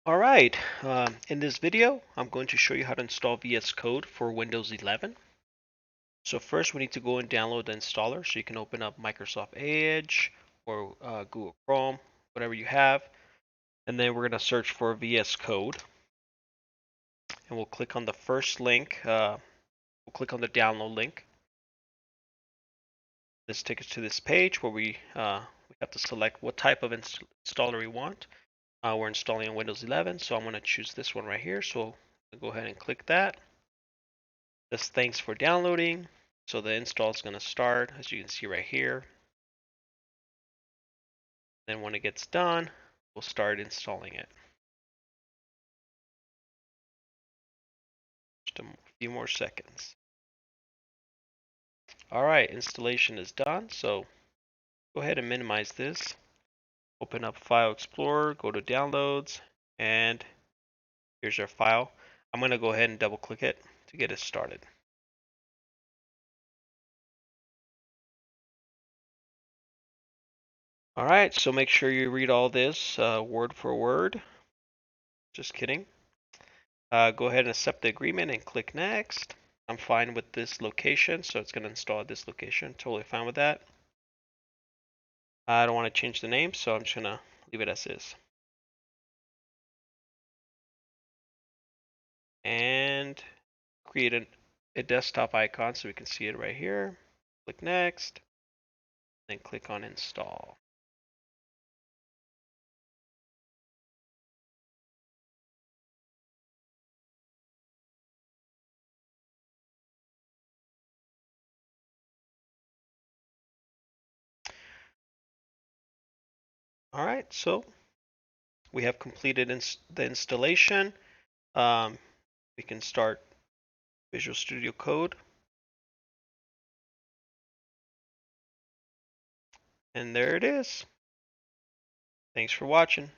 All right, in this video, I'm going to show you how to install VS Code for Windows 11. So first we need to go and download the installer. So you can open up Microsoft Edge or Google Chrome, whatever you have. And then we're going to search for VS Code. And we'll click on the first link. We'll click on the download link. This takes us to this page where we have to select what type of installer we want. We're installing on Windows 11, so I'm going to choose this one right here. So I'll go ahead and click that. This thanks for downloading. So the install is going to start, as you can see right here. Then when it gets done, we'll start installing it. Just a few more seconds. All right, installation is done. So go ahead and minimize this. Open up File Explorer, go to Downloads, and here's our file. I'm going to go ahead and double click it to get it started. All right, so make sure you read all this word for word. Just kidding. Go ahead and accept the agreement and click next. I'm fine with this location, so it's going to install at this location. Totally fine with that. I don't want to change the name, so I'm just going to leave it as is. And create a desktop icon so we can see it right here. Click next, then click on install. All right, so we have completed the installation. We can start Visual Studio Code. And there it is. Thanks for watching.